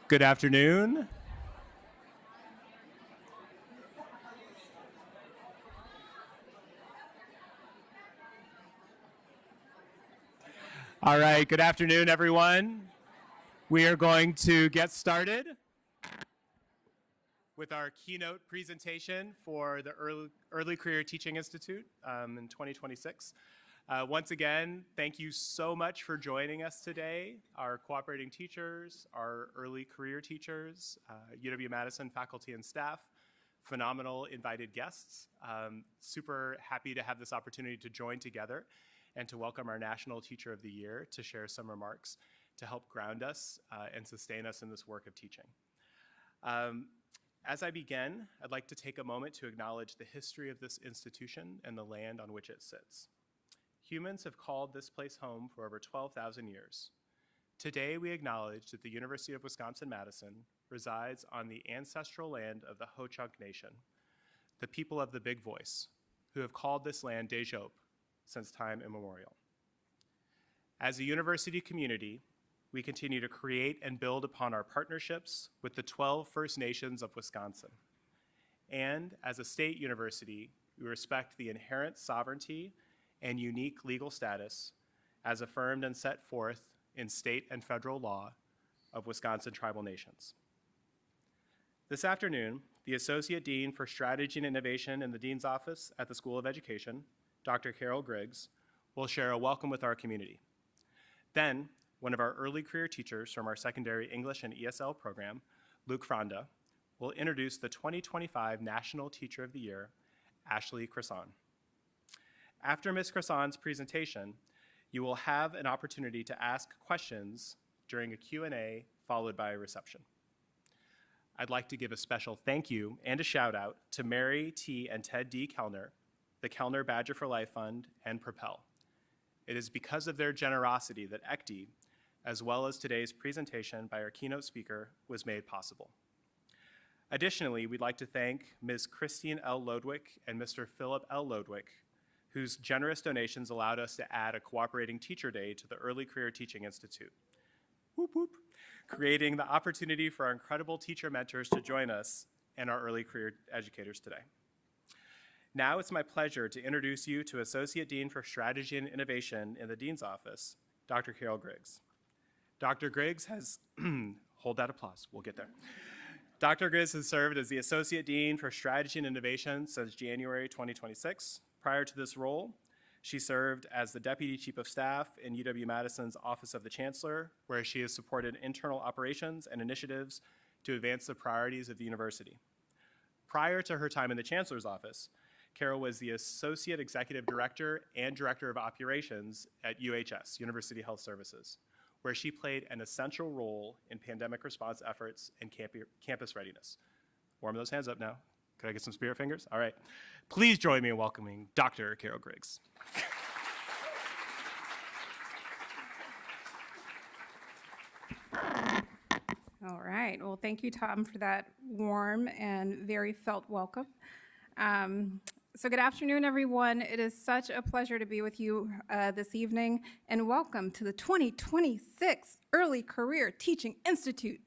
Good afternoon. All right, good afternoon, everyone. We are going to get started with our keynote presentation for the Early Career Teaching Institute in 2026. Once again, thank you so much for joining us today, our cooperating teachers, our early career teachers, UW-Madison faculty and staff, phenomenal invited guests. Super happy to have this opportunity to join together and to welcome our National Teacher of the Year to share some remarks to help ground us and sustain us in this work of teaching. As I begin, I'd like to take a moment to acknowledge the history of this institution and the land on which it sits. Humans have called this place home for over 12,000 years. Today, we acknowledge that the University of Wisconsin-Madison resides on the ancestral land of the Ho-Chunk Nation, the people of the Big Voice, who have called this land Dejope since time immemorial. As a university community, we continue to create and build upon our partnerships with the 12 First Nations of Wisconsin. And as a state university, we respect the inherent sovereignty and unique legal status as affirmed and set forth in state and federal law of Wisconsin tribal nations. This afternoon, the Associate Dean for Strategy and Innovation in the Dean's Office at the School of Education, Dr. Carol Griggs, will share a welcome with our community. Then, one of our early career teachers from our secondary English and ESL program, Luke Fronda, will introduce the 2025 National Teacher of the Year, Ashlie Crosson. After Ms. Crosson's presentation, you will have an opportunity to ask questions during a Q&A followed by a reception. I'd like to give a special thank you and a shout out to Mary T. and Ted D. Kellner, the Kellner Badger for Life Fund, and Propel. It is because of their generosity that ECTI, as well as today's presentation by our keynote speaker, was made possible. Additionally, we'd like to thank Ms. Christine L. Lodwick and Mr. Philip L. Lodwick, whose generous donations allowed us to add a cooperating teacher day to the Early Career Teaching Institute. Whoop, whoop. Creating the opportunity for our incredible teacher mentors to join us and our early career educators today. Now it's my pleasure to introduce you to Associate Dean for Strategy and Innovation in the Dean's Office, Dr. Carol Griggs. Dr. Griggs has, hold that applause, we'll get there. Dr. Griggs has served as the Associate Dean for Strategy and Innovation since January 2026. Prior to this role, she served as the Deputy Chief of Staff in UW-Madison's Office of the Chancellor, where she has supported internal operations and initiatives to advance the priorities of the university. Prior to her time in the Chancellor's office, Carol was the Associate Executive Director and Director of Operations at UHS, University Health Services, where she played an essential role in pandemic response efforts and campus readiness. Warm those hands up now. Could I get some spirit fingers? All right. Please join me in welcoming Dr. Carol Griggs. All right. Well, thank you, Tom, for that warm and very felt welcome. So good afternoon, everyone. It is such a pleasure to be with you this evening, and welcome to the 2026 Early Career Teaching Institute.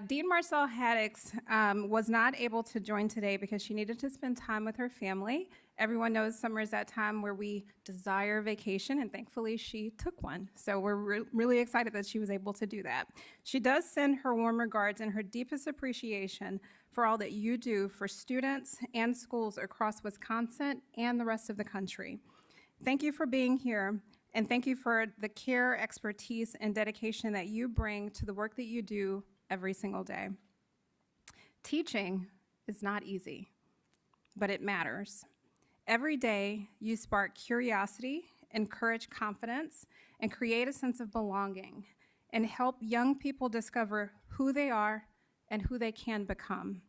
Dean Marcel Haddix was not able to join today because she needed to spend time with her family. Everyone knows summer is that time where we desire vacation, and thankfully she took one. So we're really excited that she was able to do that. She does send her warm regards and her deepest appreciation for all that you do for students and schools across Wisconsin and the rest of the country. Thank you for being here, and thank you for the care, expertise, and dedication that you bring to the work that you do every single day. Teaching is not easy, but it matters. Every day, you spark curiosity, encourage confidence, and create a sense of belonging, and help young people discover who they are and who they can become.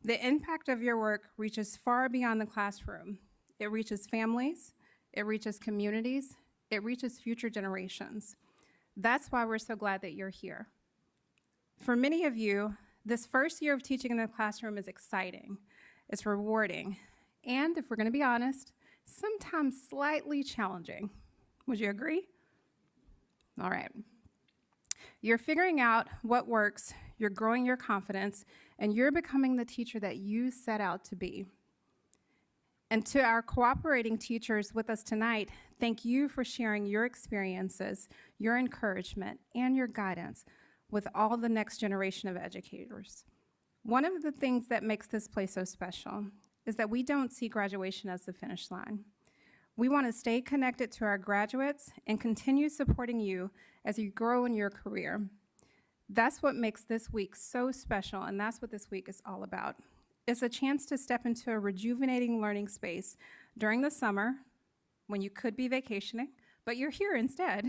The impact of your work reaches far beyond the classroom. It reaches families, it reaches communities, it reaches future generations. That's why we're so glad that you're here. For many of you, this first year of teaching in the classroom is exciting, it's rewarding, and if we're going to be honest, sometimes slightly challenging. Would you agree? All right. You're figuring out what works, you're growing your confidence, and you're becoming the teacher that you set out to be. And to our cooperating teachers with us tonight, thank you for sharing your experiences, your encouragement, and your guidance with all the next generation of educators. One of the things that makes this place so special is that we don't see graduation as the finish line. We want to stay connected to our graduates and continue supporting you as you grow in your career. That's what makes this week so special, and that's what this week is all about. It's a chance to step into a rejuvenating learning space during the summer when you could be vacationing, but you're here instead.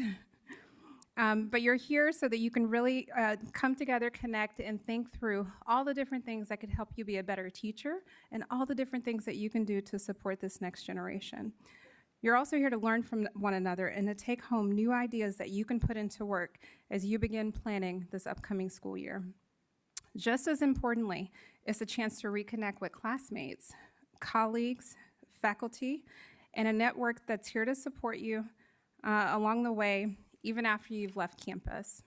But you're here so that you can really come together, connect, and think through all the different things that could help you be a better teacher and all the different things that you can do to support this next generation. You're also here to learn from one another and to take home new ideas that you can put into work as you begin planning this upcoming school year. Just as importantly, it's a chance to reconnect with classmates, colleagues, faculty, and a network that's here to support you along the way, even after you've left campus.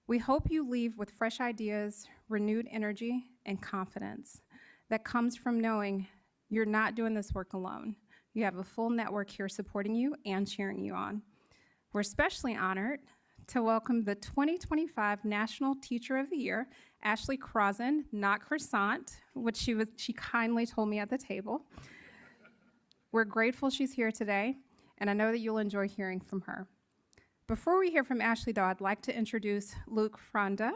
We hope you leave with fresh ideas, renewed energy, and confidence that comes from knowing you're not doing this work alone. You have a full network here supporting you and cheering you on. We're especially honored to welcome the 2025 National Teacher of the Year, Ashlie Crosson, not croissant, which she kindly told me at the table. We're grateful she's here today, and I know that you'll enjoy hearing from her. Before we hear from Ashlie, though, I'd like to introduce Luke Fronda.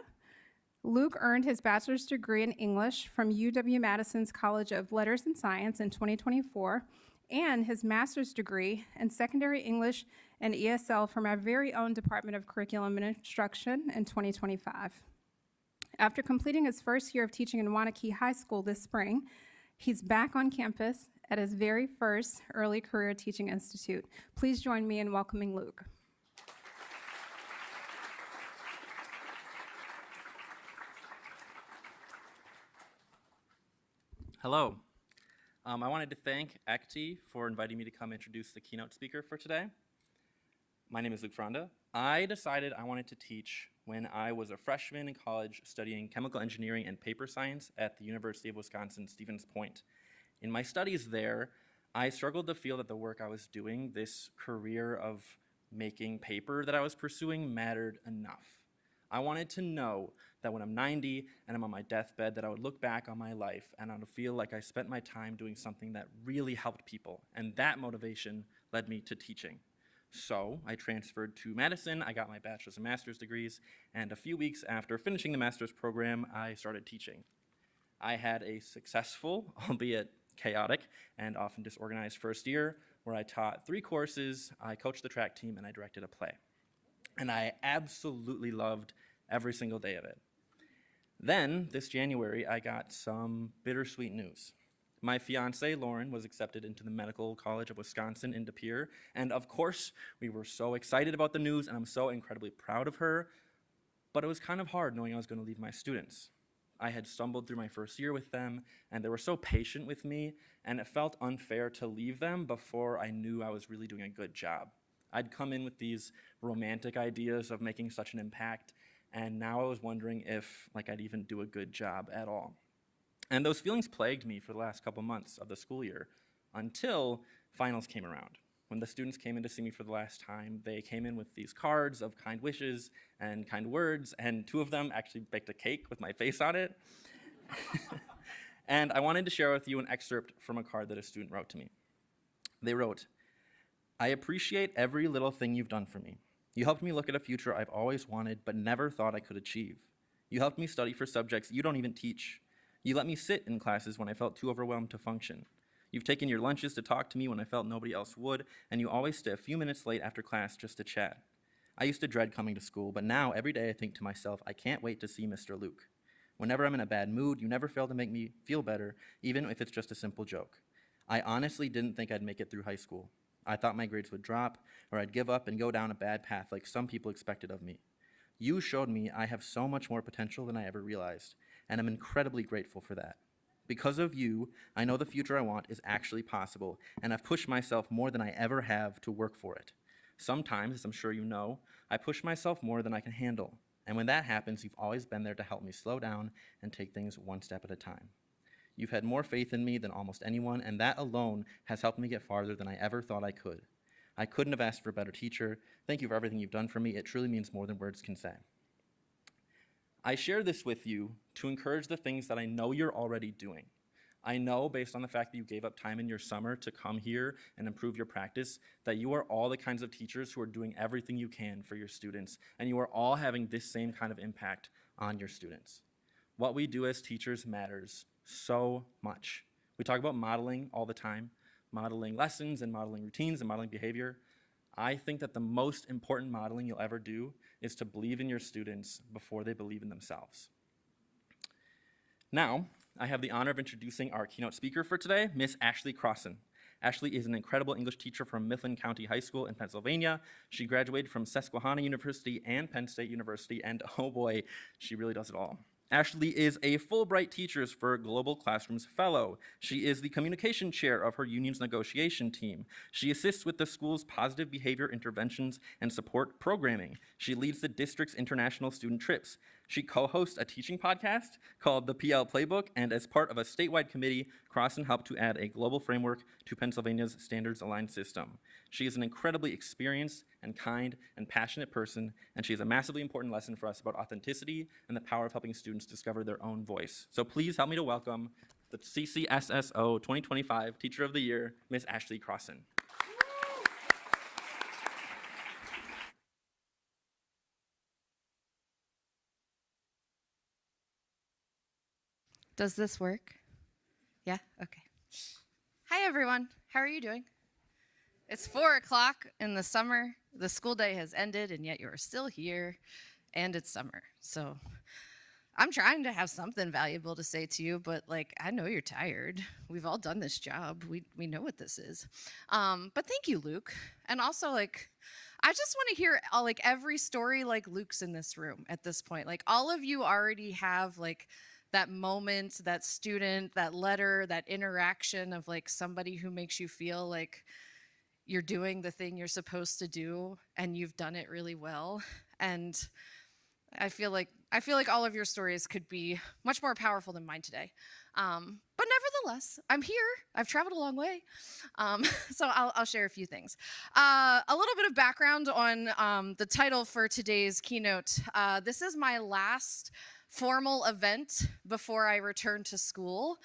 Luke earned his bachelor's degree in English from UW-Madison's College of Letters and Science in 2024, and his master's degree in secondary English and ESL from our very own Department of Curriculum and Instruction in 2025. After completing his first year of teaching in Wanakee High School this spring, he's back on campus at his very first early career teaching institute. Please join me in welcoming Luke. Hello. I wanted to thank ECTI for inviting me to come introduce the keynote speaker for today. My name is Luke Fronda. I decided I wanted to teach when I was a freshman in college studying chemical engineering and paper science at the University of Wisconsin-Stevens Point. In my studies there, I struggled to feel that the work I was doing, this career of making paper that I was pursuing, mattered enough. I wanted to know that when I'm 90 and I'm on my deathbed, that I would look back on my life and I would feel like I spent my time doing something that really helped people. And that motivation led me to teaching. So I transferred to Madison, I got my bachelor's and master's degrees, and a few weeks after finishing the master's program, I started teaching. I had a successful, albeit chaotic, and often disorganized first year where I taught 3 courses, I coached the track team, and I directed a play. And I absolutely loved every single day of it. Then, this January, I got some bittersweet news. My fiance, Lauren, was accepted into the Medical College of Wisconsin in De Pere, and of course, we were so excited about the news, and I'm so incredibly proud of her, but it was kind of hard knowing I was going to leave my students. I had stumbled through my first year with them, and they were so patient with me, and it felt unfair to leave them before I knew I was really doing a good job. I'd come in with these romantic ideas of making such an impact, and now I was wondering if I'd even do a good job at all. And those feelings plagued me for the last couple months of the school year until finals came around. When the students came in to see me for the last time, they came in with these cards of kind wishes and kind words, and 2 of them actually baked a cake with my face on it. And I wanted to share with you an excerpt from a card that a student wrote to me. They wrote, "I appreciate every little thing you've done for me. You helped me look at a future I've always wanted but never thought I could achieve. You helped me study for subjects you don't even teach. You let me sit in classes when I felt too overwhelmed to function. You've taken your lunches to talk to me when I felt nobody else would, and you always stay a few minutes late after class just to chat. I used to dread coming to school, but now every day I think to myself, I can't wait to see Mr. Luke. Whenever I'm in a bad mood, you never fail to make me feel better, even if it's just a simple joke. I honestly didn't think I'd make it through high school. I thought my grades would drop, or I'd give up and go down a bad path like some people expected of me. You showed me I have so much more potential than I ever realized, and I'm incredibly grateful for that. Because of you, I know the future I want is actually possible, and I've pushed myself more than I ever have to work for it. Sometimes, as I'm sure you know, I push myself more than I can handle. And when that happens, you've always been there to help me slow down and take things one step at a time. You've had more faith in me than almost anyone, and that alone has helped me get farther than I ever thought I could. I couldn't have asked for a better teacher. Thank you for everything you've done for me. It truly means more than words can say. I share this with you to encourage the things that I know you're already doing. I know, based on the fact that you gave up time in your summer to come here and improve your practice, that you are all the kinds of teachers who are doing everything you can for your students, and you are all having this same kind of impact on your students. What we do as teachers matters so much. We talk about modeling all the time, modeling lessons and modeling routines and modeling behavior. I think that the most important modeling you'll ever do is to believe in your students before they believe in themselves. Now, I have the honor of introducing our keynote speaker for today, Miss Ashlie Crosson. Ashlie is an incredible English teacher from Mifflin County High School in Pennsylvania. She graduated from Susquehanna University and Penn State University, and oh boy, she really does it all. Ashlie is a Fulbright Teachers for Global Classrooms Fellow. She is the communication chair of her union's negotiation team. She assists with the school's positive behavior interventions and support programming. She leads the district's international student trips. She co-hosts a teaching podcast called The PL Playbook, and as part of a statewide committee, Crosson helped to add a global framework to Pennsylvania's standards-aligned system. She is an incredibly experienced and kind and passionate person, and she has a massively important lesson for us about authenticity and the power of helping students discover their own voice. So please help me to welcome the CCSSO 2025 Teacher of the Year, Miss Ashlie Crosson. Does this work? Yeah? Okay. Hi, everyone. How are you doing? It's 4 o'clock in the summer. The school day has ended, and yet you are still here, and it's summer. So I'm trying to have something valuable to say to you, but, I know you're tired. We've all done this job. We know what this is. But thank you, Luke. And also, I just want to hear, every story like Luke's in this room at this point. All of you already have, that moment, that student, that letter, that interaction of somebody who makes you feel like you're doing the thing you're supposed to do and you've done it really well. And I feel like all of your stories could be much more powerful than mine today. But nevertheless, I'm here. I've traveled a long way. So I'll share a few things. A little bit of background on the title for today's keynote. This is my last formal event before I return to school.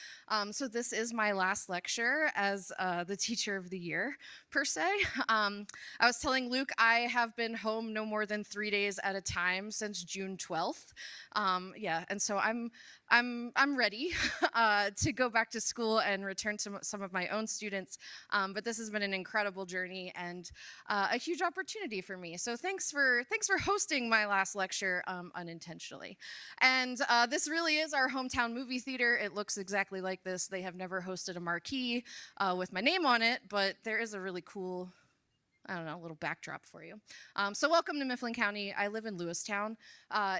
So this is my last lecture as the Teacher of the Year, per se. I was telling Luke I have been home no more than 3 days at a time since June 12th. And so I'm ready to go back to school and return to some of my own students. But this has been an incredible journey and a huge opportunity for me. So thanks for hosting my last lecture unintentionally. And this really is our hometown movie theater. It looks exactly like this. They have never hosted a marquee with my name on it, but there is a really cool, little backdrop for you. So welcome to Mifflin County. I live in Lewistown.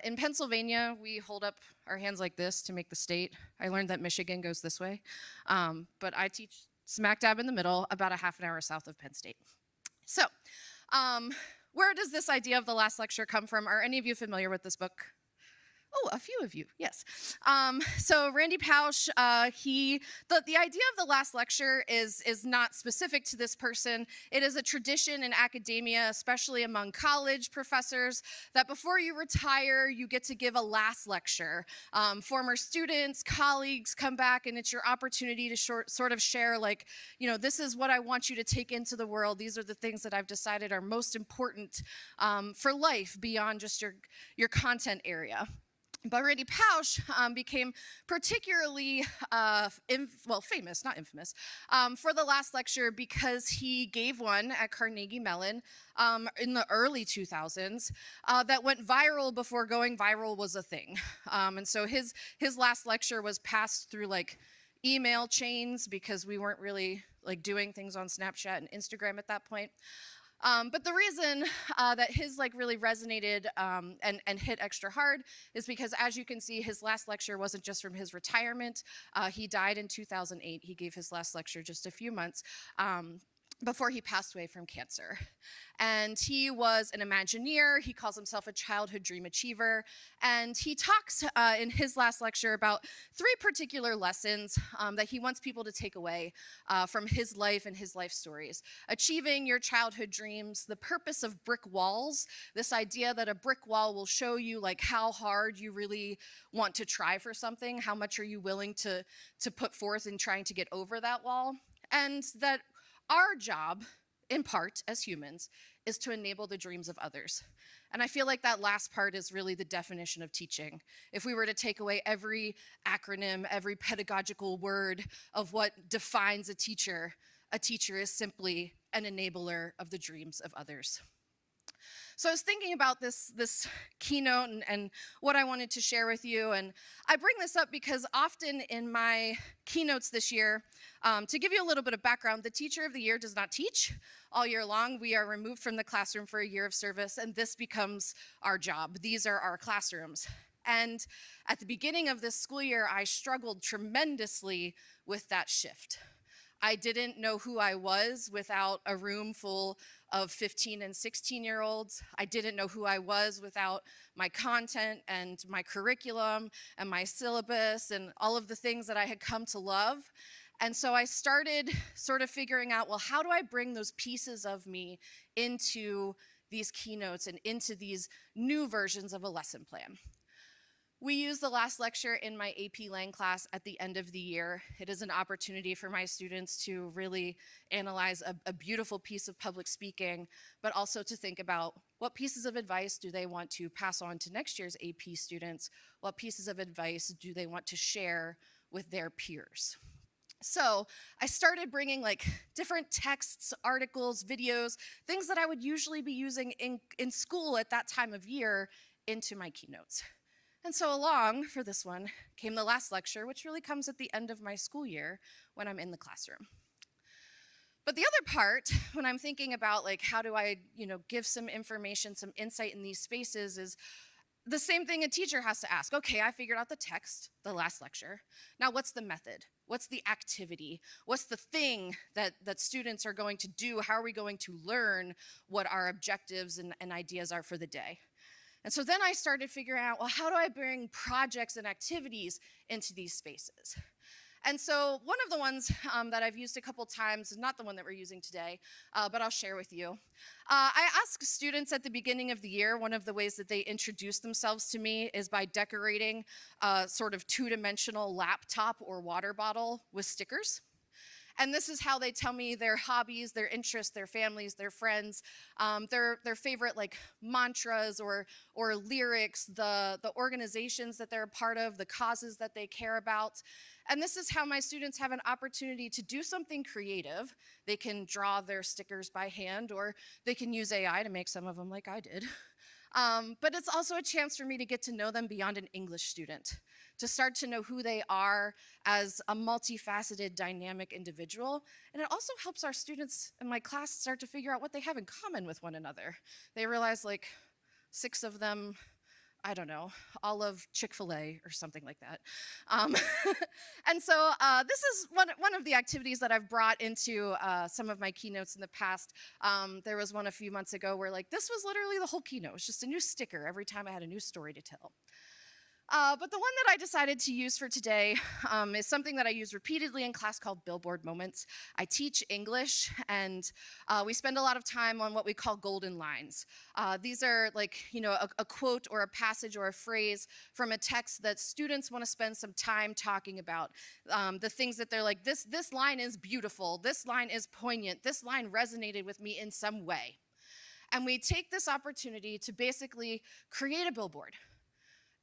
In Pennsylvania, we hold up our hands like this to make the state. I learned that Michigan goes this way. But I teach smack dab in the middle, about a half an hour south of Penn State. So where does this idea of the last lecture come from? Are any of you familiar with this book? Oh, a few of you, yes. So Randy Pausch, the idea of the last lecture is not specific to this person. It is a tradition in academia, especially among college professors, that before you retire, you get to give a last lecture. Former students, colleagues come back, and it's your opportunity to sort of share, this is what I want you to take into the world. These are the things that I've decided are most important for life beyond just your content area. But Randy Pausch became particularly famous, not infamous, for the last lecture because he gave one at Carnegie Mellon in the early 2000s that went viral before going viral was a thing. And so his last lecture was passed through email chains because we weren't really doing things on Snapchat and Instagram at that point. But the reason that his really resonated and hit extra hard is because, as you can see, his last lecture wasn't just from his retirement. He died in 2008. He gave his last lecture just a few months before he passed away from cancer. And he was an Imagineer. He calls himself a childhood dream achiever. And he talks in his last lecture about 3 particular lessons that he wants people to take away from his life and his life stories. Achieving your childhood dreams, the purpose of brick walls, this idea that a brick wall will show you like how hard you really want to try for something, how much are you willing to put forth in trying to get over that wall, and that our job, in part, as humans, is to enable the dreams of others. And I feel like that last part is really the definition of teaching. If we were to take away every acronym, every pedagogical word of what defines a teacher is simply an enabler of the dreams of others. So I was thinking about this keynote and what I wanted to share with you, and I bring this up because often in my keynotes this year, to give you a little bit of background, the Teacher of the Year does not teach all year long. We are removed from the classroom for a year of service, and this becomes our job. These are our classrooms. And at the beginning of this school year, I struggled tremendously with that shift. I didn't know who I was without a room full of 15 and 16-year-olds. I didn't know who I was without my content and my curriculum and my syllabus and all of the things that I had come to love. And so I started sort of figuring out, well, how do I bring those pieces of me into these keynotes and into these new versions of a lesson plan? We use the last lecture in my AP Lang class at the end of the year. It is an opportunity for my students to really analyze a beautiful piece of public speaking, but also to think about what pieces of advice do they want to pass on to next year's AP students? What pieces of advice do they want to share with their peers? So I started bringing like different texts, articles, videos, things that I would usually be using in school at that time of year into my keynotes. And so along for this one came the last lecture, which really comes at the end of my school year when I'm in the classroom. But the other part, when I'm thinking about like how do I, give some information, some insight in these spaces, is the same thing a teacher has to ask. Okay, I figured out the text, the last lecture. Now what's the method? What's the activity? What's the thing that students are going to do? How are we going to learn what our objectives and ideas are for the day? And so then I started figuring out, well, how do I bring projects and activities into these spaces? And so one of the ones that I've used a couple times, not the one that we're using today, but I'll share with you. I ask students at the beginning of the year, one of the ways that they introduce themselves to me is by decorating a sort of 2-dimensional laptop or water bottle with stickers. And this is how they tell me their hobbies, their interests, their families, their friends, their favorite like mantras or lyrics, the organizations that they're a part of, the causes that they care about. And this is how my students have an opportunity to do something creative. They can draw their stickers by hand, or they can use AI to make some of them like I did. But it's also a chance for me to get to know them beyond an English student, to start to know who they are as a multifaceted, dynamic individual. And it also helps our students in my class start to figure out what they have in common with one another. They realize like 6 of them, I don't know, all of Chick-fil-A or something like that. And so this is one of the activities that I've brought into some of my keynotes in the past. There was one a few months ago where like this was literally the whole keynote. It was just a new sticker every time I had a new story to tell. But the one that I decided to use for today is something that I use repeatedly in class called Billboard Moments. I teach English, and we spend a lot of time on what we call golden lines. These are like, a quote or a passage or a phrase from a text that students want to spend some time talking about. The things that they're like, this line is beautiful, this line is poignant, this line resonated with me in some way. And we take this opportunity to basically create a billboard.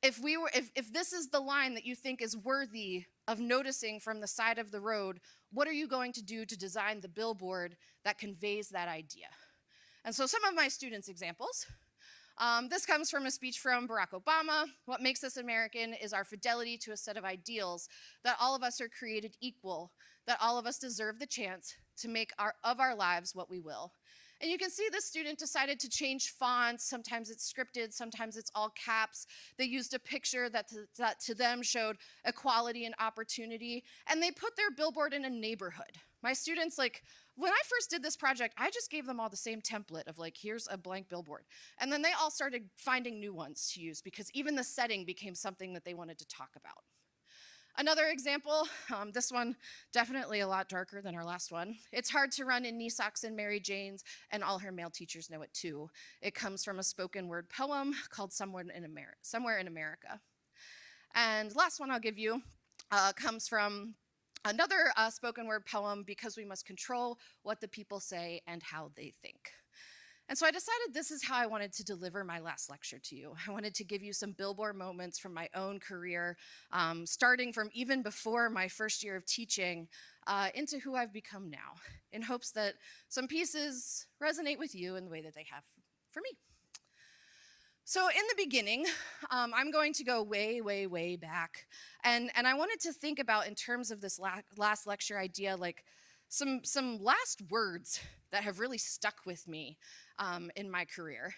If this is the line that you think is worthy of noticing from the side of the road, what are you going to do to design the billboard that conveys that idea? And so some of my students' examples. This comes from a speech from Barack Obama. What makes us American is our fidelity to a set of ideals, that all of us are created equal, that all of us deserve the chance to make of our lives what we will. And you can see the student decided to change fonts. Sometimes it's scripted, sometimes it's all caps. They used a picture that to them showed equality and opportunity, and they put their billboard in a neighborhood. My students, like, when I first did this project, I just gave them all the same template of like, here's a blank billboard. And then they all started finding new ones to use because even the setting became something that they wanted to talk about. Another example, this one definitely a lot darker than our last one. It's hard to run in knee socks and Mary Jane's, and all her male teachers know it too. It comes from a spoken word poem called Somewhere in America. And last one I'll give you comes from another spoken word poem, Because We Must Control What the People Say and How They Think. And so I decided this is how I wanted to deliver my last lecture to you. I wanted to give you some billboard moments from my own career, starting from even before my first year of teaching into who I've become now, in hopes that some pieces resonate with you in the way that they have for me. So in the beginning, I'm going to go way, way, way back. And I wanted to think about, in terms of this last lecture idea, like some last words that have really stuck with me in my career.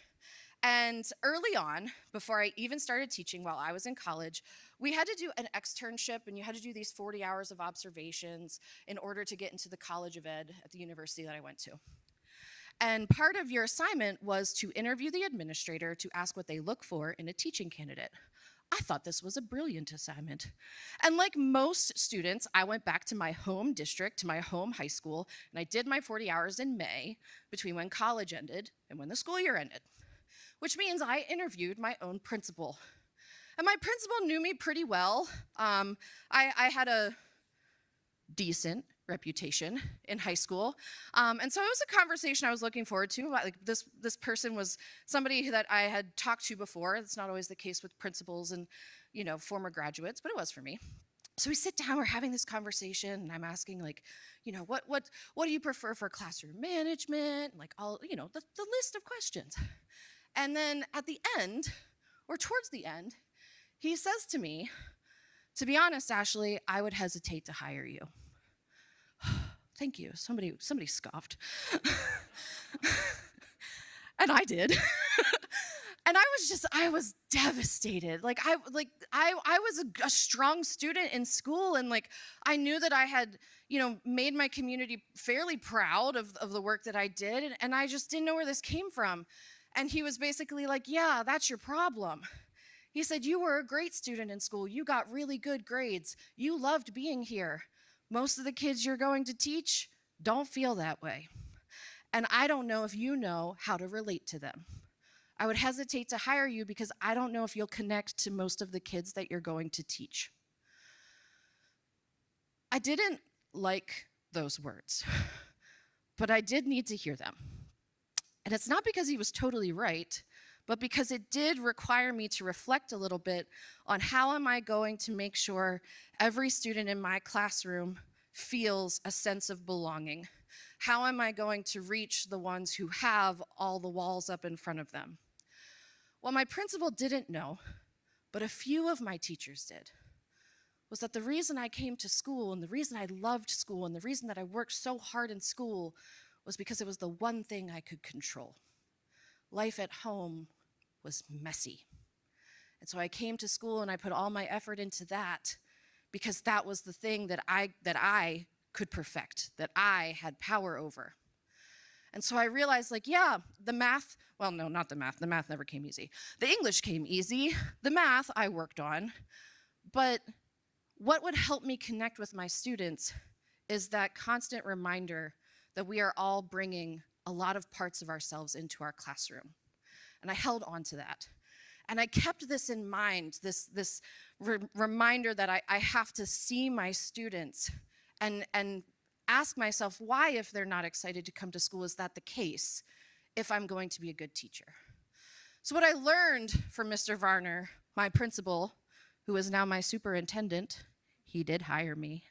And early on, before I even started teaching while I was in college, we had to do an externship, and you had to do these 40 hours of observations in order to get into the College of Ed at the university that I went to. And part of your assignment was to interview the administrator to ask what they look for in a teaching candidate. I thought this was a brilliant assignment. And like most students, I went back to my home district, to my home high school, and I did my 40 hours in May between when college ended and when the school year ended, which means I interviewed my own principal. And my principal knew me pretty well. I had a decent reputation in high school. And so it was a conversation I was looking forward to. Like this person was somebody that I had talked to before. It's not always the case with principals and, you know, former graduates, but it was for me. So we sit down, we're having this conversation, and I'm asking, like, you know, what do you prefer for classroom management? Like, all, you know, the list of questions. And then at the end, or towards the end, he says to me, "To be honest, Ashlie, I would hesitate to hire you." Thank you. Somebody scoffed. And I did. And I was devastated. Like I was a strong student in school, and like I knew that I had, you know, made my community fairly proud of the work that I did, and I just didn't know where this came from. And he was basically like, "Yeah, that's your problem." He said, "You were a great student in school. You got really good grades. You loved being here. Most of the kids you're going to teach don't feel that way. And I don't know if you know how to relate to them. I would hesitate to hire you because I don't know if you'll connect to most of the kids that you're going to teach." I didn't like those words, but I did need to hear them. And it's not because he was totally right, but because it did require me to reflect a little bit on how am I going to make sure every student in my classroom feels a sense of belonging? How am I going to reach the ones who have all the walls up in front of them? What my principal didn't know, but a few of my teachers did, was that the reason I came to school and the reason I loved school and the reason that I worked so hard in school was because it was the one thing I could control. Life at home was messy. And so I came to school and I put all my effort into that because that was the thing that I could perfect, that I had power over. And so I realized, like, yeah, the math, well, no, not the math never came easy. The English came easy, the math I worked on, but what would help me connect with my students is that constant reminder that we are all bringing a lot of parts of ourselves into our classroom. And I held on to that. And I kept this in mind, this reminder that I have to see my students and ask myself why, if they're not excited to come to school, is that the case if I'm going to be a good teacher? So what I learned from Mr. Varner, my principal, who is now my superintendent, he did hire me,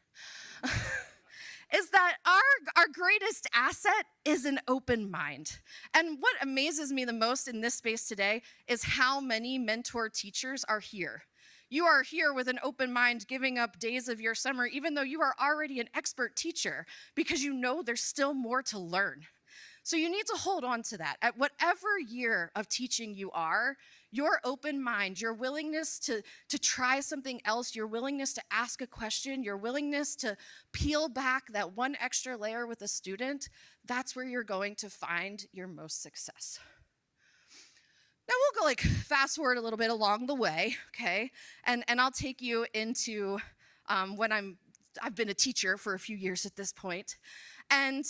is that our greatest asset is an open mind. And what amazes me the most in this space today is how many mentor teachers are here. You are here with an open mind, giving up days of your summer, even though you are already an expert teacher, because you know there's still more to learn. So you need to hold on to that. At whatever year of teaching you are, your open mind, your willingness to try something else, your willingness to ask a question, your willingness to peel back that one extra layer with a student, that's where you're going to find your most success. Now we'll go fast forward a little bit along the way, okay? And I'll take you into when I've been a teacher for a few years at this point. And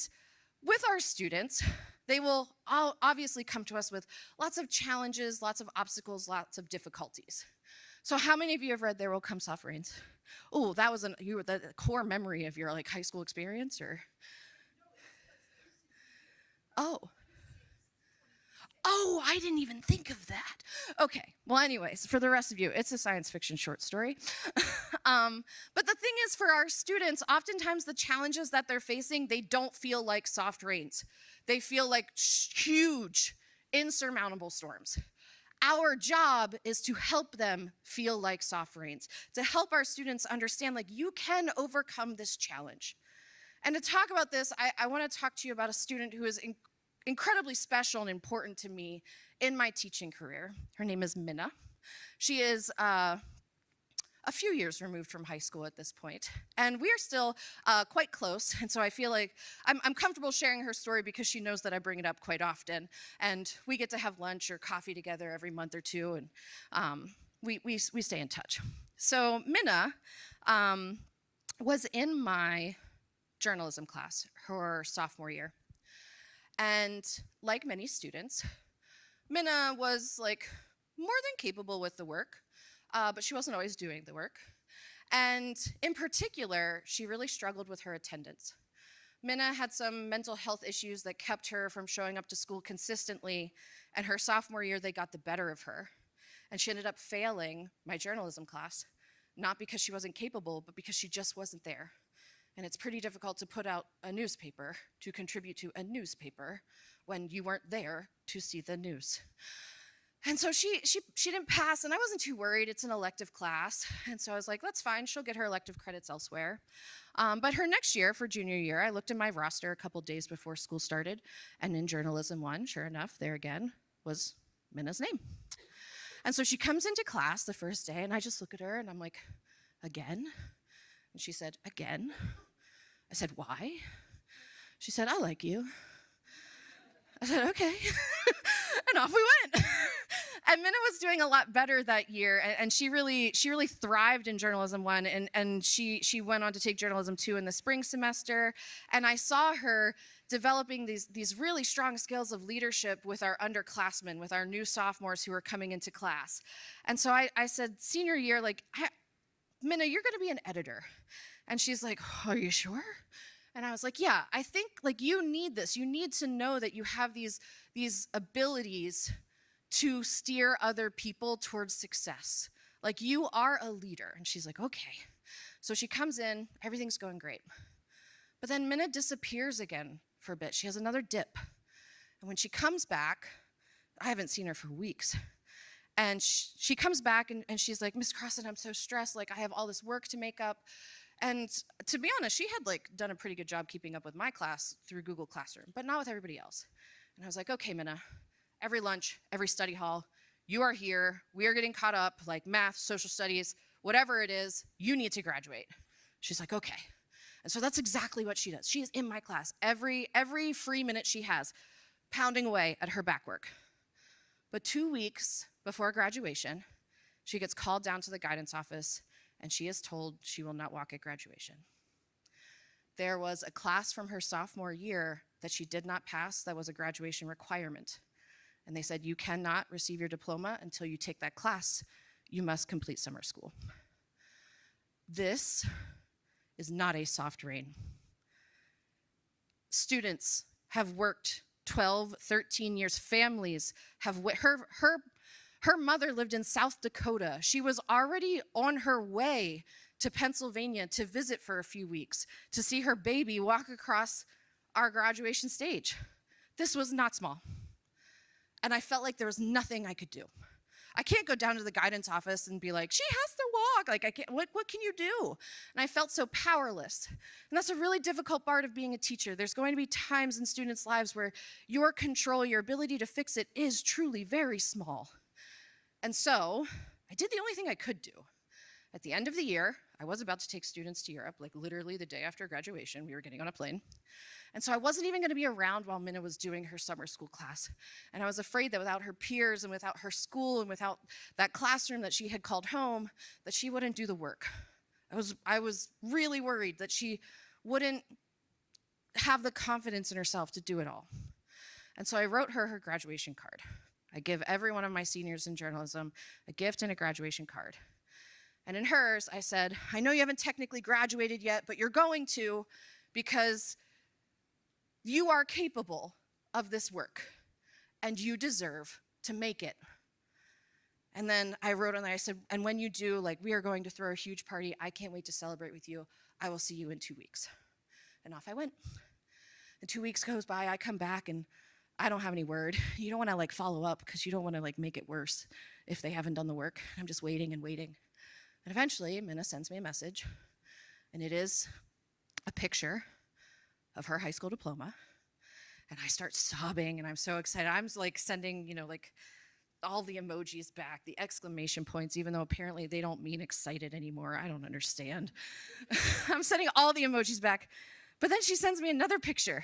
with our students, they will all obviously come to us with lots of challenges, lots of obstacles, lots of difficulties. So how many of you have read There Will Come Soft Rains? Oh, that was the core memory of your high school experience, or? Oh, I didn't even think of that. Okay, well anyways, for the rest of you, it's a science fiction short story. But the thing is, for our students, oftentimes the challenges that they're facing, they don't feel like soft rains. They feel like huge, insurmountable storms. Our job is to help them feel like soft rains, to help our students understand you can overcome this challenge. And to talk about this, I want to talk to you about a student who is incredibly special and important to me in my teaching career. Her name is Minna. She is a few years removed from high school at this point, and we are still quite close, and so I feel like I'm comfortable sharing her story because she knows that I bring it up quite often, and we get to have lunch or coffee together every month or two, and we stay in touch. So Minna was in my journalism class her sophomore year. And like many students, Minna was more than capable with the work, but she wasn't always doing the work. And in particular, she really struggled with her attendance. Minna had some mental health issues that kept her from showing up to school consistently, and her sophomore year, they got the better of her. And she ended up failing my journalism class, not because she wasn't capable, but because she just wasn't there. And it's pretty difficult to put out a newspaper, to contribute to a newspaper, when you weren't there to see the news. And so she didn't pass, and I wasn't too worried. It's an elective class. And so I was like, that's fine. She'll get her elective credits elsewhere. But her next year, for junior year, I looked at my roster a couple days before school started, and in Journalism 1, sure enough, there again was Minna's name. And so she comes into class the first day, and I just look at her, and I'm like, again? And she said, again? I said, why? She said, I like you. I said, okay. And off we went. And Minna was doing a lot better that year, and she really thrived in Journalism 1, and she went on to take Journalism 2 in the spring semester, and I saw her developing these really strong skills of leadership with our underclassmen, with our new sophomores who were coming into class. And so I said, senior year, Minna, you're gonna be an editor. And she's like, are you sure? And I was like, yeah, I think you need this. You need to know that you have these abilities to steer other people towards success. You are a leader. And she's like, okay. So she comes in, everything's going great. But then Minna disappears again for a bit. She has another dip. And when she comes back, I haven't seen her for weeks. And she comes back and she's like, Miss Crosson, I'm so stressed. I have all this work to make up. And to be honest, she had done a pretty good job keeping up with my class through Google Classroom, but not with everybody else. And I was like, okay, Minna, every lunch, every study hall, you are here. We are getting caught up, math, social studies, whatever it is, you need to graduate. She's like, okay. And so that's exactly what she does. She is in my class every free minute she has, pounding away at her back work. But 2 weeks before graduation, she gets called down to the guidance office, and she is told she will not walk at graduation. There was a class from her sophomore year that she did not pass that was a graduation requirement. And they said, you cannot receive your diploma until you take that class. You must complete summer school. This is not a soft rain. Students have worked 12, 13 years. Families have, her mother lived in South Dakota. She was already on her way to Pennsylvania to visit for a few weeks, to see her baby walk across our graduation stage. This was not small. And I felt like there was nothing I could do. I can't go down to the guidance office and be like, she has to walk. Like, I can't, what can you do? And I felt so powerless. And that's a really difficult part of being a teacher. There's going to be times in students' lives where your control, your ability to fix it is truly very small. And so I did the only thing I could do. At the end of the year, I was about to take students to Europe, like literally the day after graduation. We were getting on a plane. And so I wasn't even going to be around while Minna was doing her summer school class. And I was afraid that without her peers and without her school and without that classroom that she had called home, that she wouldn't do the work. I was really worried that she wouldn't have the confidence in herself to do it all. And so I wrote her graduation card. I give every one of my seniors in journalism a gift and a graduation card. And in hers, I said, I know you haven't technically graduated yet, but you're going to, because you are capable of this work, and you deserve to make it. And then I wrote on there, I said, and when you do, like, we are going to throw a huge party. I can't wait to celebrate with you. I will see you in 2 weeks. And off I went. And 2 weeks goes by, I come back, and I don't have any word. You don't want to, like, follow up, because you don't want to, like, make it worse if they haven't done the work. I'm just waiting and waiting. And eventually, Minna sends me a message, and it is a picture of her high school diploma. And I start sobbing, and I'm so excited. I'm like sending, like all the emojis back, the exclamation points, even though apparently they don't mean excited anymore. I don't understand. I'm sending all the emojis back. But then she sends me another picture,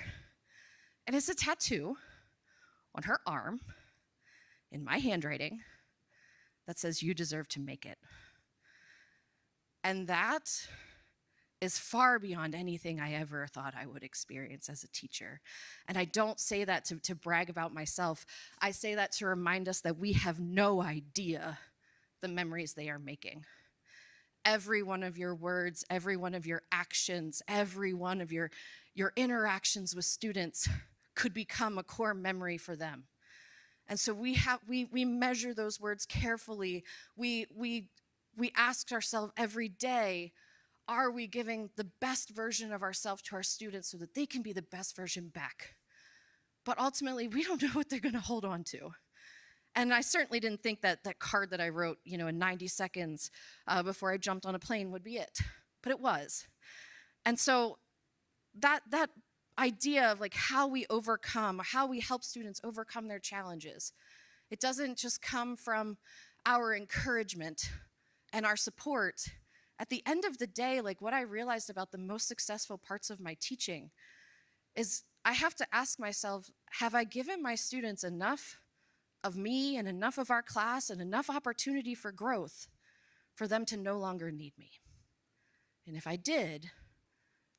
and it's a tattoo on her arm in my handwriting that says, you deserve to make it. And that is far beyond anything I ever thought I would experience as a teacher. And I don't say that to brag about myself. I say that to remind us that we have no idea the memories they are making. Every one of your words, every one of your actions, every one of your interactions with students could become a core memory for them. And so we measure those words carefully. We ask ourselves every day, are we giving the best version of ourselves to our students so that they can be the best version back? But ultimately, we don't know what they're going to hold on to. And I certainly didn't think that that card that I wrote, in 90 seconds before I jumped on a plane would be it. But it was. And so that idea of like how we overcome, how we help students overcome their challenges, it doesn't just come from our encouragement and our support. At the end of the day, like what I realized about the most successful parts of my teaching is I have to ask myself, have I given my students enough of me and enough of our class and enough opportunity for growth for them to no longer need me? And if I did,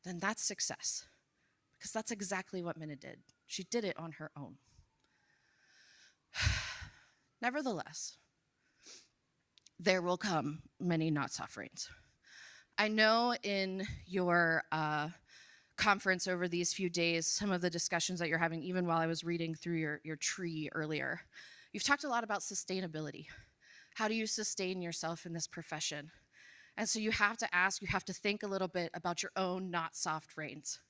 then that's success, because that's exactly what Minna did. She did it on her own. Nevertheless, there will come many not soft rains. I know in your conference over these few days, some of the discussions that you're having, even while I was reading through your tree earlier, you've talked a lot about sustainability. How do you sustain yourself in this profession? And so you have to ask, you have to think a little bit about your own not soft rains,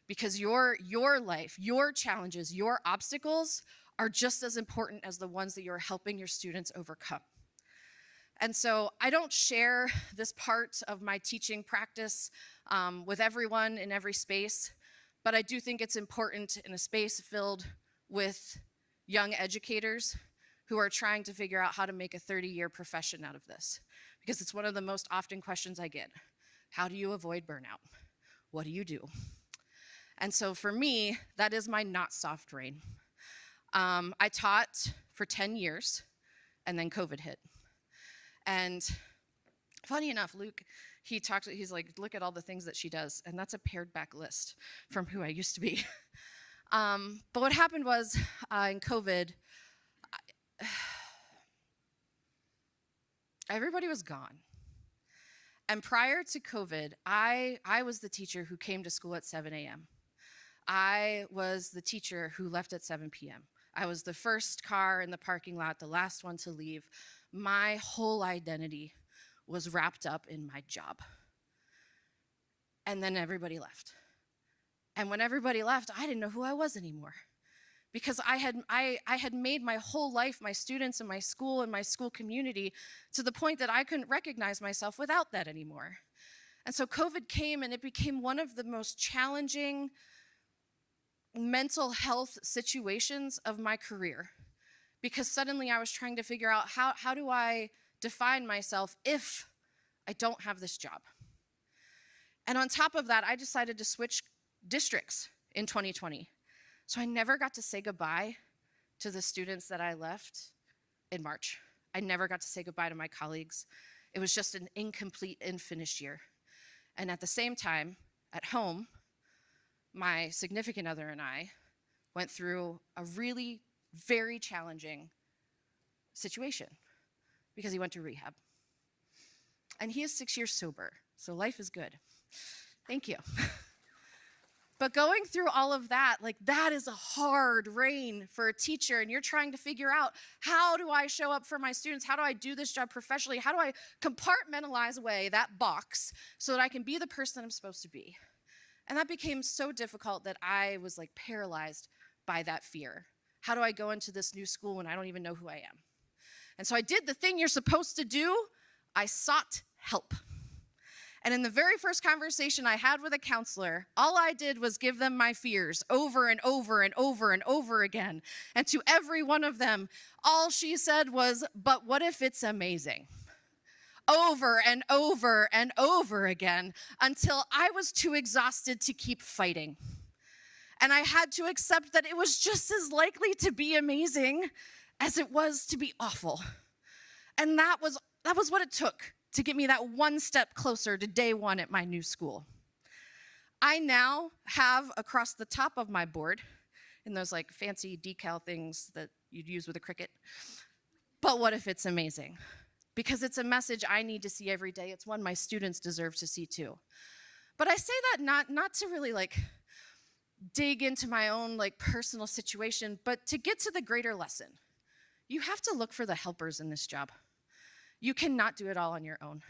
because your life, your challenges, your obstacles are just as important as the ones that you're helping your students overcome. And so I don't share this part of my teaching practice with everyone in every space, but I do think it's important in a space filled with young educators who are trying to figure out how to make a 30-year profession out of this, because it's one of the most often questions I get. How do you avoid burnout? What do you do? And so for me, that is my not soft rain. I taught for 10 years, and then COVID hit. And funny enough, Luke, he's like, look at all the things that she does, and that's a pared back list from who I used to be. But what happened was in COVID, everybody was gone. And prior to COVID, I was the teacher who came to school at 7 a.m. I was the teacher who left at 7 p.m. I was the first car in the parking lot, the last one to leave. My whole identity was wrapped up in my job. And then everybody left. And when everybody left, I didn't know who I was anymore, because I had made my whole life, my students and my school community, to the point that I couldn't recognize myself without that anymore. And so COVID came, and it became one of the most challenging mental health situations of my career, because suddenly I was trying to figure out how do I define myself if I don't have this job. And on top of that, I decided to switch districts in 2020. So I never got to say goodbye to the students that I left in March. I never got to say goodbye to my colleagues. It was just an incomplete, unfinished year. And at the same time, at home, my significant other and I went through a really very challenging situation because he went to rehab. And he is 6 years sober, so life is good. Thank you. But going through all of that, like, that is a hard reign for a teacher, and you're trying to figure out, how do I show up for my students? How do I do this job professionally? How do I compartmentalize away that box so that I can be the person I'm supposed to be? And that became so difficult that I was like paralyzed by that fear. How do I go into this new school when I don't even know who I am? And so I did the thing you're supposed to do. I sought help. And in the very first conversation I had with a counselor, all I did was give them my fears over and over and over and over again. And to every one of them, all she said was, "But what if it's amazing?" Over and over and over again, until I was too exhausted to keep fighting. And I had to accept that it was just as likely to be amazing as it was to be awful. And that was what it took to get me that one step closer to day one at my new school. I now have across the top of my board, in those like fancy decal things that you'd use with a Cricut, "But what if it's amazing?" Because it's a message I need to see every day. It's one my students deserve to see too. But I say that not to really like dig into my own like personal situation, but to get to the greater lesson. You have to look for the helpers in this job. You cannot do it all on your own.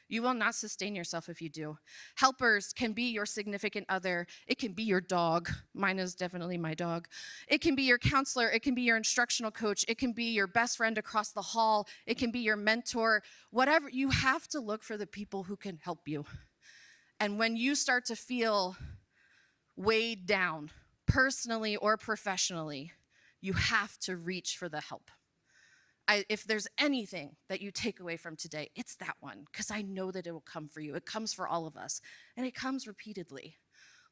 You will not sustain yourself if you do. Helpers can be your significant other. It can be your dog. Mine is definitely my dog. It can be your counselor. It can be your instructional coach. It can be your best friend across the hall. It can be your mentor. Whatever, you have to look for the people who can help you. And when you start to feel weighed down, personally or professionally, you have to reach for the help. If there's anything that you take away from today, it's that one, because I know that it will come for you. It comes for all of us, and it comes repeatedly.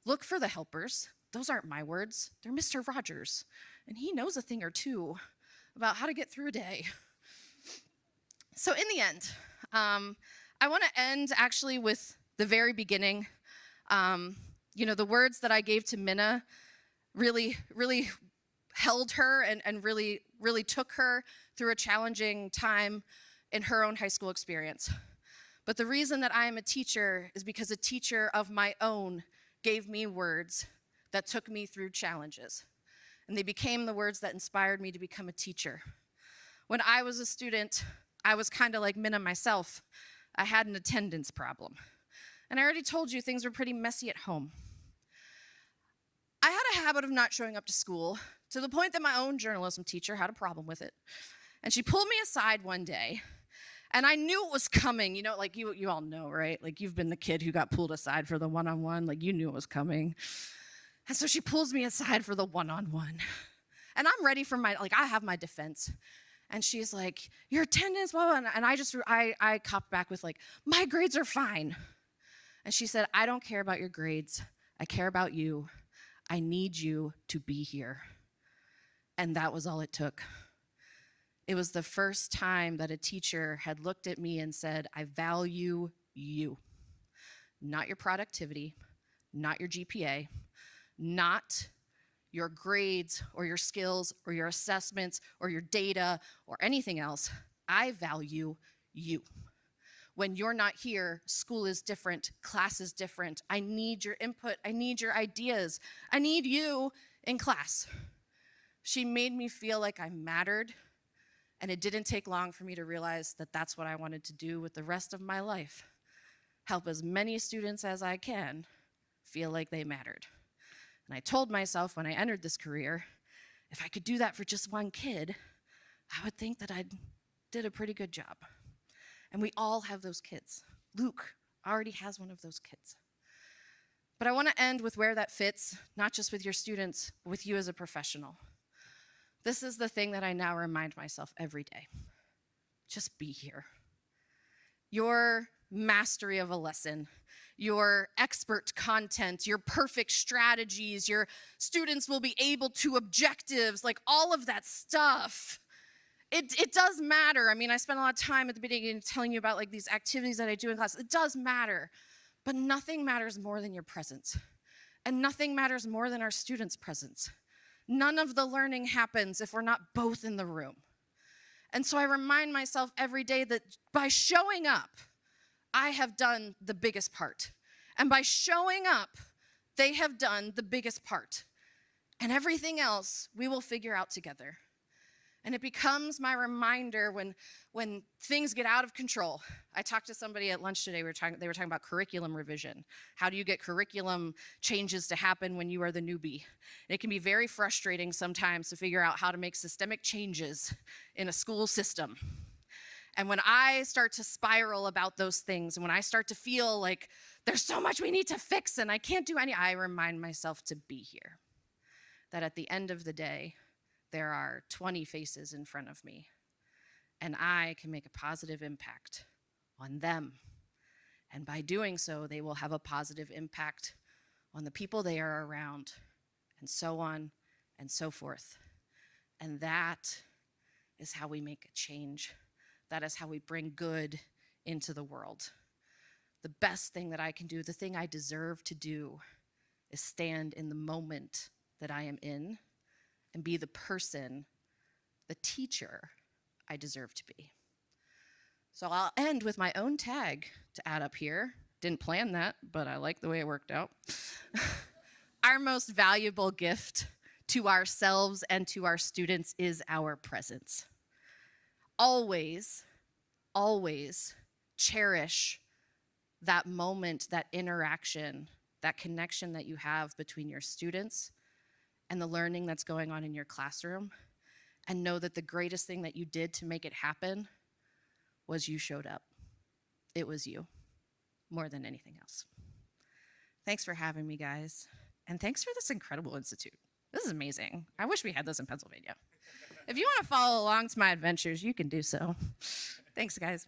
Look for the helpers. Those aren't my words. They're Mr. Rogers, and he knows a thing or two about how to get through a day. So in the end, I want to end actually with the very beginning. The words that I gave to Minna really held her and really took her through a challenging time in her own high school experience. But the reason that I am a teacher is because a teacher of my own gave me words that took me through challenges. And they became the words that inspired me to become a teacher. When I was a student, I was kind of like Minna myself. I had an attendance problem. And I already told you things were pretty messy at home. I had a habit of not showing up to school, to the point that my own journalism teacher had a problem with it. And she pulled me aside one day, and I knew it was coming. Like you all know, right? Like, you've been the kid who got pulled aside for the one-on-one. Like, you knew it was coming. And so she pulls me aside for the one-on-one. And I'm ready for I have my defense. And she's like, "Your attendance, blah, blah." And I copped back with "My grades are fine." And she said, "I don't care about your grades. I care about you. I need you to be here." And that was all it took. It was the first time that a teacher had looked at me and said, "I value you. Not your productivity, not your GPA, not your grades or your skills or your assessments or your data or anything else. I value you. When you're not here, school is different, class is different. I need your input, I need your ideas. I need you in class." She made me feel like I mattered, and it didn't take long for me to realize that that's what I wanted to do with the rest of my life. Help as many students as I can feel like they mattered. And I told myself when I entered this career, if I could do that for just one kid, I would think that I did a pretty good job. And we all have those kids. Luke already has one of those kids. But I want to end with where that fits, not just with your students, but with you as a professional. This is the thing that I now remind myself every day. Just be here. Your mastery of a lesson, your expert content, your perfect strategies, your students will be able to objectives, like all of that stuff. It does matter. I mean, I spent a lot of time at the beginning telling you about like these activities that I do in class. It does matter, but nothing matters more than your presence. And nothing matters more than our students' presence. None of the learning happens if we're not both in the room. And so I remind myself every day that by showing up, I have done the biggest part. And by showing up, they have done the biggest part. And everything else we will figure out together. And it becomes my reminder when things get out of control. I talked to somebody at lunch today, they were talking about curriculum revision. How do you get curriculum changes to happen when you are the newbie? And it can be very frustrating sometimes to figure out how to make systemic changes in a school system. And when I start to spiral about those things, and when I start to feel like there's so much we need to fix and I can't do I remind myself to be here. That at the end of the day, there are 20 faces in front of me, and I can make a positive impact on them. And by doing so, they will have a positive impact on the people they are around, and so on and so forth. And that is how we make a change. That is how we bring good into the world. The best thing that I can do, the thing I deserve to do, is stand in the moment that I am in and be the person, the teacher I deserve to be. So I'll end with my own tag to add up here. Didn't plan that, but I like the way it worked out. Our most valuable gift to ourselves and to our students is our presence. Always, always cherish that moment, that interaction, that connection that you have between your students and the learning that's going on in your classroom, and know that the greatest thing that you did to make it happen was you showed up. It was you, more than anything else. Thanks for having me, guys. And thanks for this incredible institute. This is amazing. I wish we had this in Pennsylvania. If you want to follow along to my adventures, you can do so. Thanks, guys.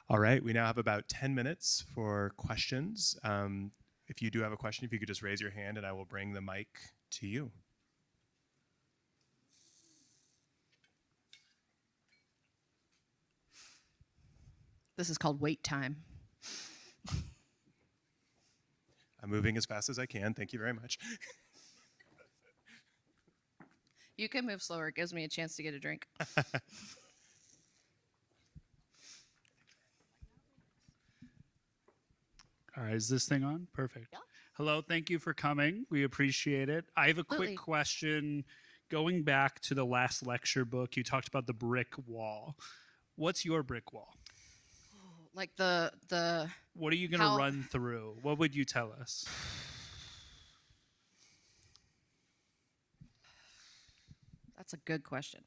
All right, we now have about 10 minutes for questions. If you do have a question, if you could just raise your hand and I will bring the mic to you. This is called wait time. I'm moving as fast as I can. Thank you very much. You can move slower. It gives me a chance to get a drink. All right, is this thing on? Perfect. Yeah. Hello, thank you for coming. We appreciate it. I have a Absolutely. quick question. Going back to the last lecture book, you talked about the brick wall. What's your brick wall? Like the What are you going to run through? What would you tell us? That's a good question.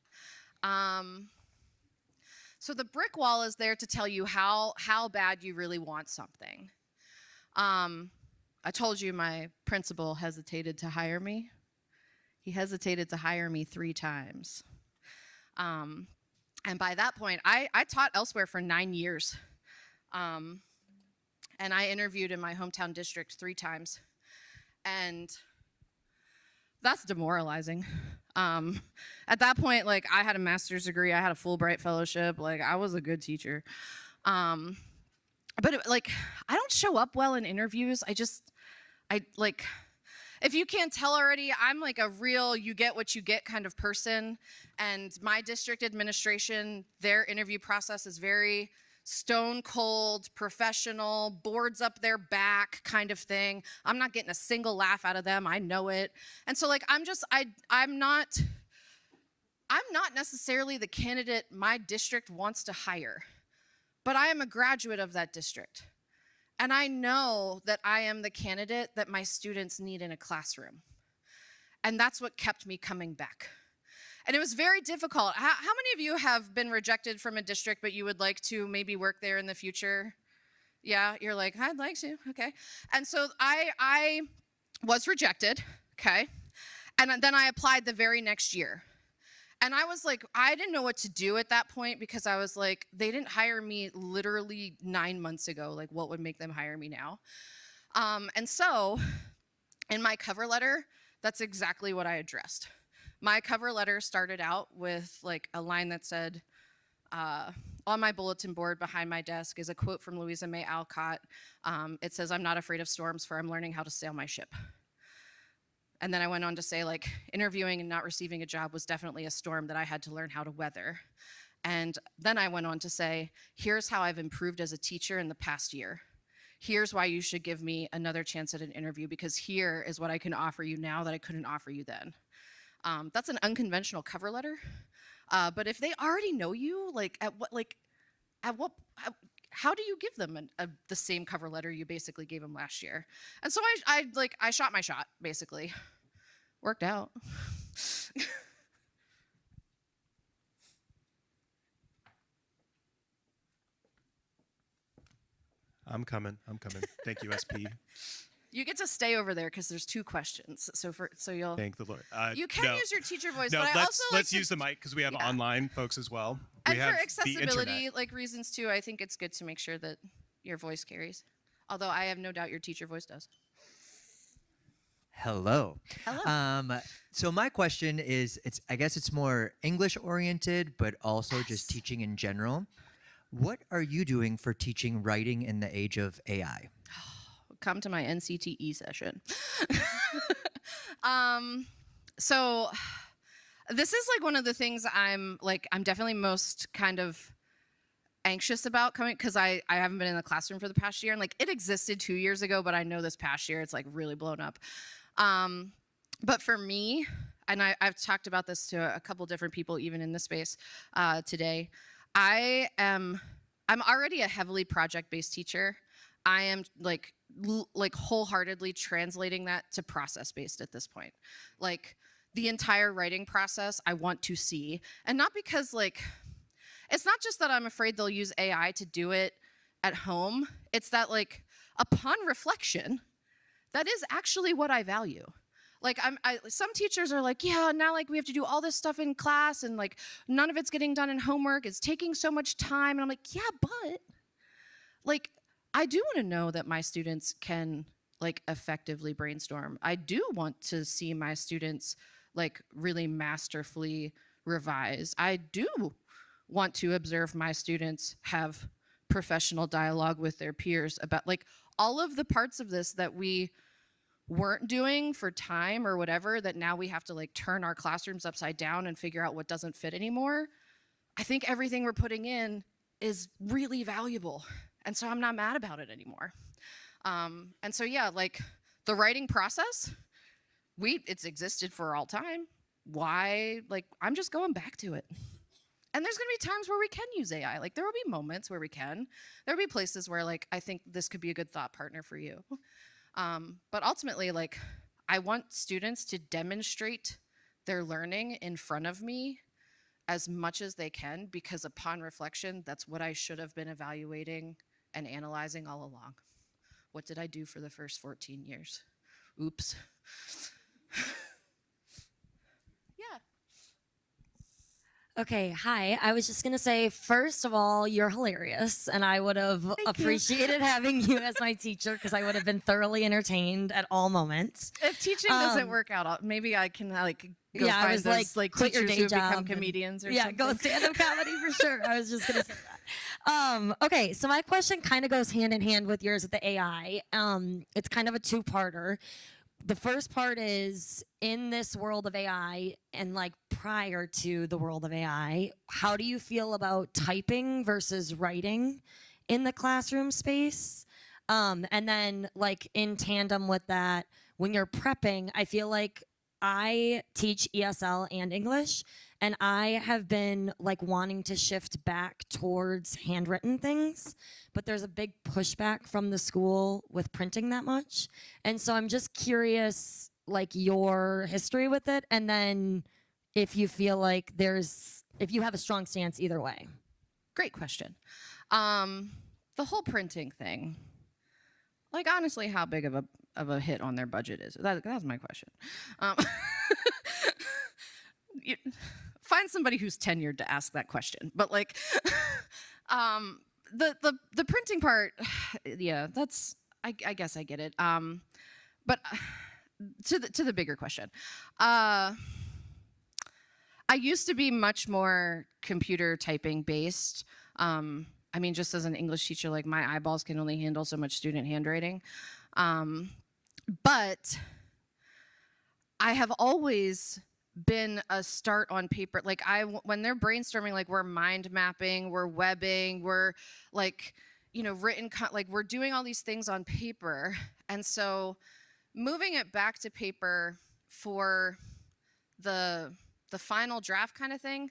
So the brick wall is there to tell you how bad you really want something. I told you my principal hesitated to hire me. He hesitated to hire me 3 times. And by that point, I taught elsewhere for 9 years. And I interviewed in my hometown district 3 times. And that's demoralizing. At that point, like, I had a master's degree, I had a Fulbright fellowship, like, I was a good teacher. But I don't show up well in interviews. If you can't tell already, I'm like a real you get what you get kind of person. And my district administration, their interview process is very stone cold, professional, boards up their back kind of thing. I'm not getting a single laugh out of them. I know it. And so like, I'm not necessarily the candidate my district wants to hire, but I am a graduate of that district. And I know that I am the candidate that my students need in a classroom. And that's what kept me coming back. And it was very difficult. How many of you have been rejected from a district, but you would like to maybe work there in the future? Yeah, you're like, I'd like to, okay. And so I was rejected, okay? And then I applied the very next year. And I was like, I didn't know what to do at that point because I was like, they didn't hire me literally 9 months ago. Like, what would make them hire me now? And so in my cover letter, that's exactly what I addressed. My cover letter started out with like a line that said, on my bulletin board behind my desk is a quote from Louisa May Alcott. It says, "I'm not afraid of storms, for I'm learning how to sail my ship." And then I went on to say, like, interviewing and not receiving a job was definitely a storm that I had to learn how to weather. And then I went on to say, here's how I've improved as a teacher in the past year. Here's why you should give me another chance at an interview, because here is what I can offer you now that I couldn't offer you then. That's an unconventional cover letter. But if they already know you, how do you give them the same cover letter you basically gave them last year? And so I shot my shot, basically. Worked out. I'm coming. Thank you, SP. You get to stay over there because there's 2 questions. So you'll Thank the Lord. you can use your teacher voice, No, but I also let's use the mic because we have online folks as well. We And have for the internet. accessibility reasons too, I think it's good to make sure that your voice carries. Although I have no doubt your teacher voice does. Hello. Hello. So my question is, I guess it's more English oriented, but also Yes. just teaching in general. What are you doing for teaching writing in the age of AI? Come to my NCTE session. So this is like one of the things I'm definitely most kind of anxious about coming, because I haven't been in the classroom for the past year, and like it existed 2 years ago, but I know this past year it's like really blown up. But for me, and I've talked about this to a couple different people even in this space today, I'm already a heavily project-based teacher. I am like wholeheartedly translating that to process-based at this point. Like the entire writing process I want to see, and not because like, it's not just that I'm afraid they'll use AI to do it at home. It's that like upon reflection, that is actually what I value. Like some teachers are like, yeah, now like we have to do all this stuff in class and like none of it's getting done in homework. It's taking so much time. And I'm like, yeah, but like, I do want to know that my students can like effectively brainstorm. I do want to see my students like really masterfully revise. I do want to observe my students have professional dialogue with their peers about like all of the parts of this that we weren't doing for time or whatever, that now we have to like turn our classrooms upside down and figure out what doesn't fit anymore. I think everything we're putting in is really valuable. And so I'm not mad about it anymore. And so, yeah, like the writing process, it's existed for all time. Why? Like, I'm just going back to it. And there's gonna be times where we can use AI. Like there will be moments where we can. There'll be places where like, I think this could be a good thought partner for you. But ultimately, like, I want students to demonstrate their learning in front of me as much as they can, because upon reflection, that's what I should have been evaluating and analyzing all along. What did I do for the first 14 years? Oops. Yeah. Okay, hi. I was just going to say, first of all, you're hilarious, and I would have appreciated having you as my teacher because I would have been thoroughly entertained at all moments. If teaching doesn't work out, maybe I can like go yeah, find I was those like teachers quit your day who job become comedians or yeah, something. go stand-up comedy for sure. I was just going to say that. Okay, so my question kind of goes hand in hand with yours with the AI. It's kind of a two-parter. The first part is, in this world of AI and like prior to the world of AI, how do you feel about typing versus writing in the classroom space? And then, like, in tandem with that, when you're prepping, I feel like I teach ESL and English, and I have been like wanting to shift back towards handwritten things, but there's a big pushback from the school with printing that much. And so I'm just curious, like, your history with it, and then if you feel like if you have a strong stance either way. Great question. The whole printing thing, like, honestly, how big of a hit on their budget is? That's my question. Find somebody who's tenured to ask that question. But like, the printing part, yeah, that's I guess I get it. But to the bigger question, I used to be much more computer typing based. I mean, just as an English teacher, like, my eyeballs can only handle so much student handwriting. But I have always been a start on paper. Like, when they're brainstorming, like, we're mind mapping, we're webbing, we're like, like, we're doing all these things on paper. And so moving it back to paper for the final draft kind of thing,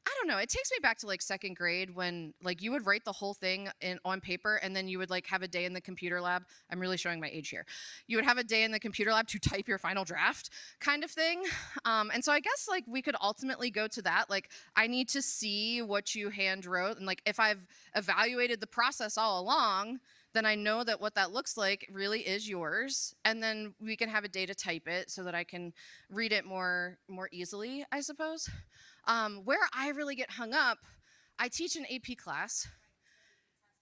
I don't know. It takes me back to like second grade when like you would write the whole thing on paper, and then you would like have a day in the computer lab. I'm really showing my age here. You would have a day in the computer lab to type your final draft kind of thing. And so I guess like we could ultimately go to that. Like, I need to see what you hand wrote, and like if I've evaluated the process all along, then I know that what that looks like really is yours. And then we can have a day to type it so that I can read it more easily, I suppose. Where I really get hung up, I teach an AP class,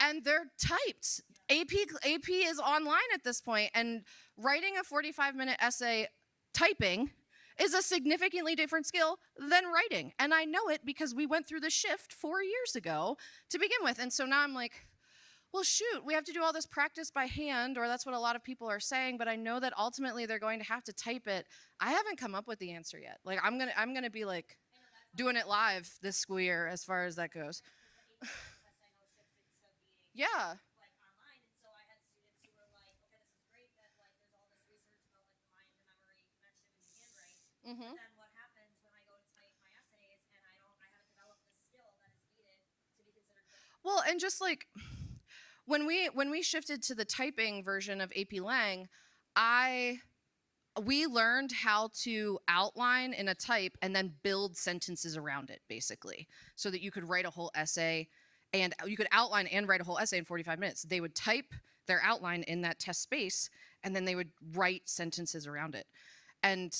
and they're typed. AP is online at this point, and writing a 45-minute essay typing is a significantly different skill than writing. And I know it because we went through the shift 4 years ago to begin with. And so now I'm like, well, shoot, we have to do all this practice by hand, or that's what a lot of people are saying, but I know that ultimately they're going to have to type it. I haven't come up with the answer yet. Like, I'm gonna be like doing it live this school year as far as that goes. Yeah. Mm-hmm. But then what happens when I go to type my essays and I haven't developed the skill that is needed to be considered good? Well, and just like when we shifted to the typing version of AP Lang, we learned how to outline in a type and then build sentences around it, basically, so that you could write a whole essay, and you could outline and write a whole essay in 45 minutes. They would type their outline in that test space, and then they would write sentences around it. And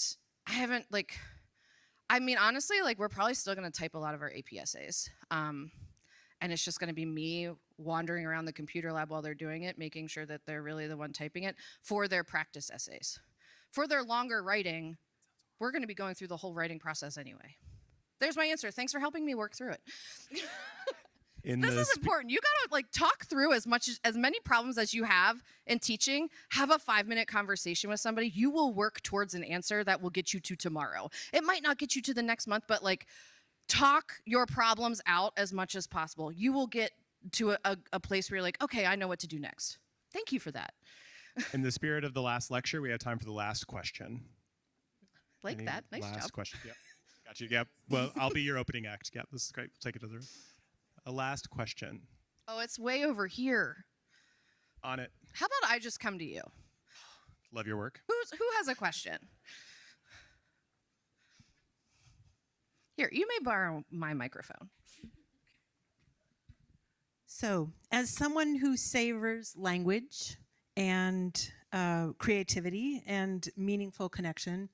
I haven't, like, I mean, honestly, like, we're probably still going to type a lot of our AP essays. And it's just going to be me wandering around the computer lab while they're doing it, making sure that they're really the one typing it for their practice essays. For their longer writing, we're going to be going through the whole writing process anyway. There's my answer. Thanks for helping me work through it. This is important. You got to like talk through as many problems as you have in teaching. Have a 5-minute conversation with somebody. You will work towards an answer that will get you to tomorrow. It might not get you to the next month, but like talk your problems out as much as possible. You will get to a place where you're like, okay, I know what to do next. Thank you for that. In the spirit of the last lecture, we have time for the last question. Like that. Nice job. Last question. Yep. Got you. Yep. Well, I'll be your opening act. Yep. This is great. We'll take it to the room. A last question. Oh, it's way over here. On it. How about I just come to you? Love your work. Who has a question? Here, you may borrow my microphone. So, as someone who savors language and creativity and meaningful connection,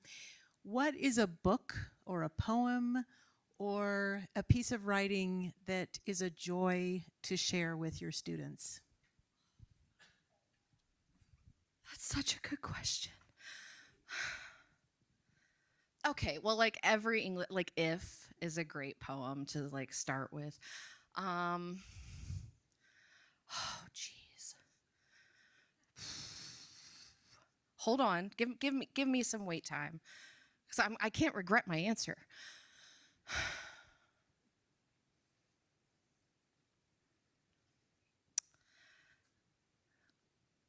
what is a book or a poem or a piece of writing that is a joy to share with your students? That's such a good question. Okay, well, like every English, like If is a great poem to like start with. Oh, geez. Hold on, give me some wait time, because I can't regret my answer.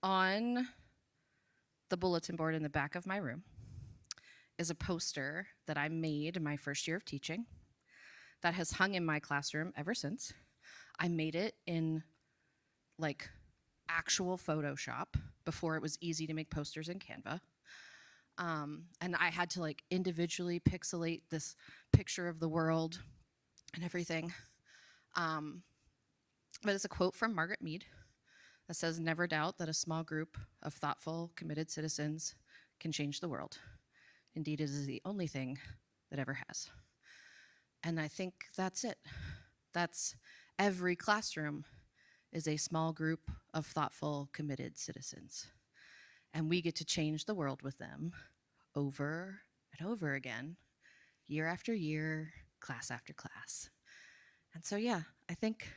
On the bulletin board in the back of my room is a poster that I made my first year of teaching that has hung in my classroom ever since. I made it in like actual Photoshop before it was easy to make posters in Canva. And I had to like individually pixelate this picture of the world and everything. But it's a quote from Margaret Mead that says, "Never doubt that a small group of thoughtful, committed citizens can change the world. Indeed, it is the only thing that ever has." And I think that's it. That's every classroom is a small group of thoughtful, committed citizens. And we get to change the world with them over and over again, year after year, class after class. And so, yeah, I think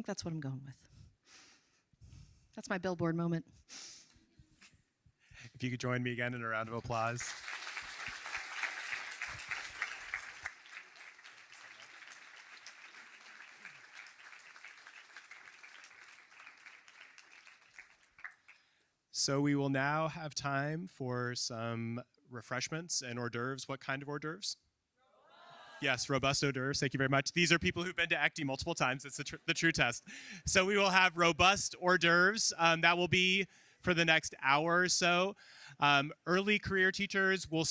that's what I'm going with. That's my billboard moment. If you could join me again in a round of applause. So we will now have time for some refreshments and hors d'oeuvres. What kind of hors d'oeuvres? Yes, robust hors d'oeuvres. Thank you very much. These are people who've been to ECTI multiple times. It's the true test. So we will have robust hors d'oeuvres. That will be for the next hour or so. Early career teachers will start